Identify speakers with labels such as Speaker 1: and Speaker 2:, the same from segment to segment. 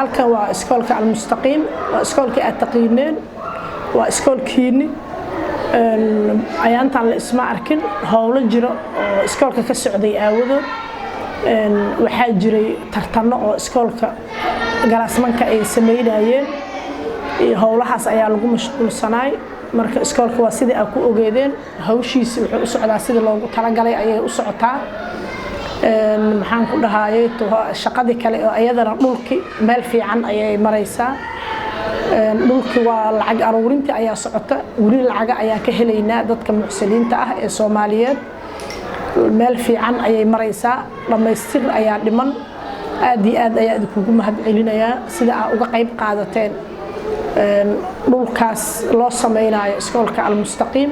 Speaker 1: halkan waa iskoolka almustaqiim waa iskoolkii aad taqiineen waa iskoolkiini ayaantan la isma arkin howlo jiro oo iskoolka ka socday aawadood waxaa jiray tartano oo iskoolka galaasmanka ay sameeyayeen howlahaas ayaa lagu mashquulsanaay marka iskoolka waa sidii aad ku ogeedeen hawshiisa wuxuu u socdaa sidii loogu talagalay ayay u socotaa maxaan ku dhahaayay shaqadii kale oo ayadana dhulki meel fiican ayay maraysaa dhulki waa lacag aruurinta ayaa socota wali lacag ayaa ka helaynaa dadka muxsiniinta ah ee Soomaaliyeed meel fiican ayay maraysaa dhamaystir ayaa dhiman aad iyo aad ayaa idinku mahadcelinayaa sida aad uga qayb qaadateen dhulkaas loo sameeynayo iskoolka almustaqiim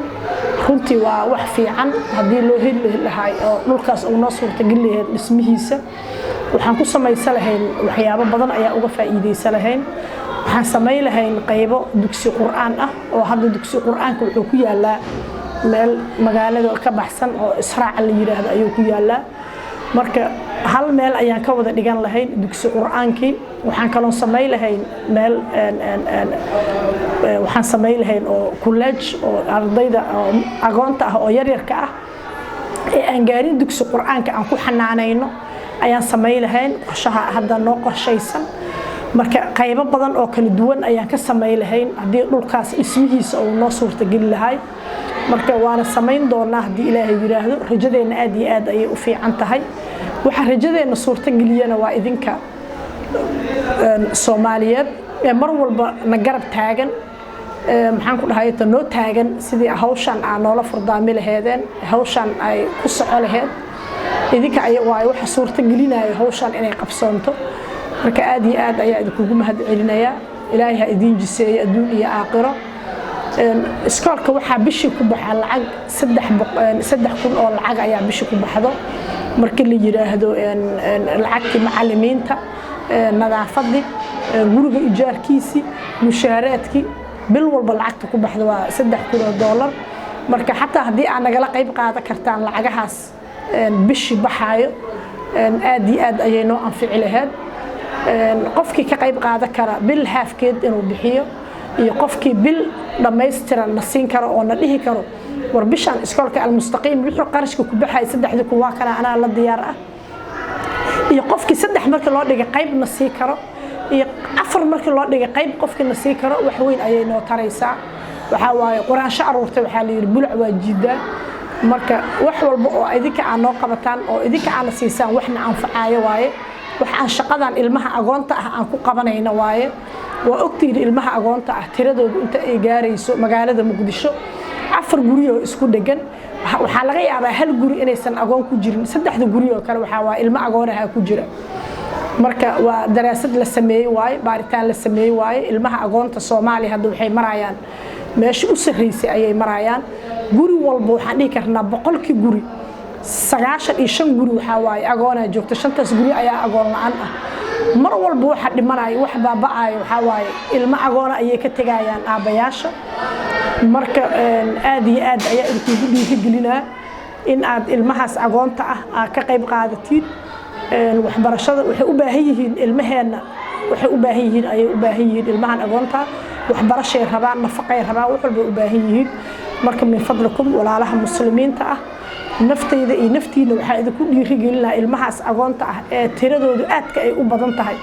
Speaker 1: runtii waa wax fiican hadii loo heli lahaa oo dhulkaas uu noo suurtagal yahay dhismihiisa waxaan ku sameeysan lahayn waxyaabo badan ayaa uga faa'iideysan lahayn waxaan sameey lahayn qaybo dugsi quraan ah oo hadda dugsi quraanka wuxuu ku yaalaa meel magaalada ka baxsan oo Israac la yiraahdo ayuu ku yaalaa marka hal meel ayaan ka wada dhigan lahayn dugsi quraankii waxaan kaloo sameey lahayn meel waxaan sameey lahayn oo college oo ardayda aqoonta ah oo yaryarka ah ee aan gaarin dugsi quraanka aan ku xanaanayno ayaan sameey lahayn qorshaha hadda noo qorshaysan marka qaybo badan oo kala duwan ayaan ka sameey lahayn hadii dhulkaas dhismihiisa uu noo suurtagal yahay marka waana sameyn doonaa hadii Ilaahay yiraahdo rajadeena aad iyo aad ayay u fiican tahay waxa rajadeena suurtagaliyana waa idinka Soomaaliyeed ee mar walba na garab taagan maxaan ku dhahay noo taagan sidii hawshan aan noola furdaami lahaydeen hawshan ay ku soco lahayd idinka ay waxa suurtagalinayo hawshan inay qabsoonto marka aad iyo aad ayaa idinku mahadcelinaya Ilaahay ha idin jiseeyo adduun iyo aakhiro iskoolka waxa bishii ku baxay lacag 3,000 oo lacag ayaa bishii ku baxdo markii la yiraahdo lacagtii macallimiinta nadaafadii guriga ijaarkiisi mushaaraadkii bil walba lacagta ku baxdo waa $3,000 marka xataa hadii aan nagala qayb qaadan kartaan lacagahaas bishii baxaayo aad iyo aad ayay noo anfici lahayd qofkii ka qayb qaadan kara bil halfkeed inuu bixiyo iyo qofkii bil dhameystiran nasiin karo oo na dhihi karo war bishan iskoolka almustaqiim wuxuu qarashka ku baxay 3 waa kana ana la diyaar ah iyo qofkii 3 markii loo dhigay qayb nasiin karo iyo 4 markii loo dhigay qayb qofkii nasiin karo wax weyn ayay noo taraysaa waxa waaye quraansho aruurtay waxa la yiri bulac waa jiida marka wax walba oo idinka aan noo qabataan oo idinka aan siisaan waxna anfacaayo waaye waxaan shaqadan ilmaha aqoonta ah aan ku qabanayna waaye waa ogtiin ilmaha aqoonta ah tiradoodu inta ay gaarayso magaalada Muqdisho 4 guri oo isku dhagan waxa laga yaabaa hal guri inaysan aqoon ku jirin 3 guri oo kale waxa waa ilmo aqoonaha ku jira marka waa daraasad la sameeyay waaye baaritaan la sameeyay waaye ilmaha aqoonta Soomaaliya hadda waxay marayaan meesha u sareysay ayay marayaan guri walba waxaan dhigi karnaa 100 guri 95 guri waxa waaye aqoona joogto 5 guri ayaa aqoon la'aan ah mar walba waxa dhimanayo wax baabaayo waxa waaye ilmo aqoona ayay ka tagayaan aabayaasha marka aad iyo aad ayaa idinku dhiirigelinaa in aad ilmahaas aqoonta ah ka qayb qaadatiin waxbarashada waxay u baahan yihiin ilmaheena waxay u baahan yihiin ayay u baahan yihiin ilmahan aqoonta waxbarashay rabaan nafaqay rabaan wax walba u baahan yihiin marka min fadlakum walaalaha muslimiinta ah naftayda iyo naftiina waxa idinku dhiirigelinaa ilmahaas aqoonta ah ee tiradoodu aadka ay u badan tahay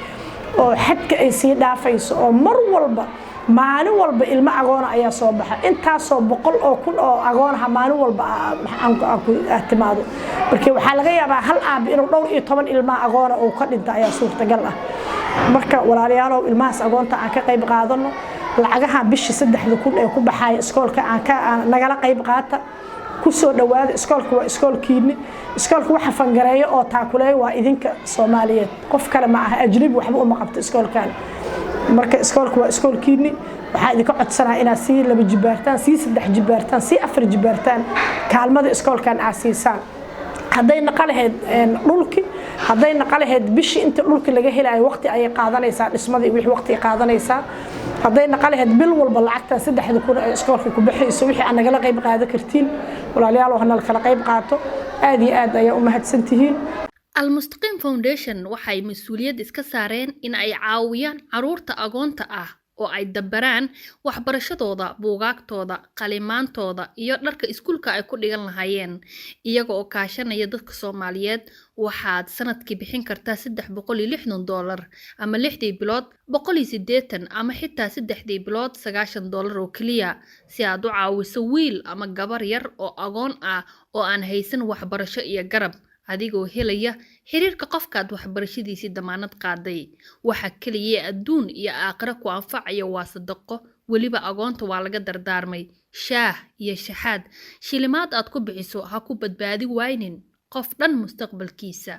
Speaker 1: oo xadka ay sii dhaafayso oo mar walba maalin walba ilmo aqoon ayaa soo baxa intaas oo 100 oo kun oo aqoonaha maalin walba aan ku ahtimaado markii waxa laga yaabaa hal aab inuu dhowr iyo 10 ilmo aqoon oo ka dhinta ayaa suurtagal ah marka walaalayaal ilmahaas aqoonta aan ka qayb qaadano lacagaha bishii 3,000 ee ku baxay iskoolka aan nagala qayb qaata ku soo dhawaada iskoolka waa iskoolkiini iskoolka waxa fangareeyo oo taakuleeyo waa idinka Soomaaliyeed qof kale ma aha ajnabi waxba uma qabto iskoolkan marka iskoolka waa iskoolkiini waxa idinka codsanaa inaad si 2 jibaartaan si 3 jibaartaan si 4 jibaartaan kaalmada iskoolkan aad siisaan haday naqalaheed dhulki haday naqalaheed bishii inta dhulki laga helayo waqti ay qaadanaysaa dhismadii wixii waqti qaadanaysaa haday naqalaheed bil walba lacagta 3,000 ee iskoolka ku baxayso wixii aan nagala qayb qaadan kartiin walaalayaal waxna kala qayb qaato aad iyo aad ayaa u mahadsantihiin
Speaker 2: Al-Mustaqim Foundation waxay mas'uuliyad iska saareen in ay caawiyaan caruurta agoonta ah oo ay dabaraan waxbarashadooda, buugaagtooda, qalimaantooda iyo dharka iskuulka ay ku dhigan lahaayeen. Iyaga oo kaashanaya dadka Soomaaliyeed, waxaad sanadkii bixin kartaa $360 ama 6 bilood $180 ama xitaa 3 bilood $90 oo kaliya si aad u caawiso wiil ama gabar yar oo agoon ah oo aan haysan waxbarasho iyo garab. adigoo helaya xiriirka qofkaad waxbarashadiisii damaanad qaaday. Waxa kaliya adduun iyo aakhira ku anfacaya waa sadaqo, weliba agoonta waa laga dardaarmay. Shaah iyo shaxaad shilimaad aad ku bixiso ha ku badbaadi waynin qof dhan mustaqbalkiisa.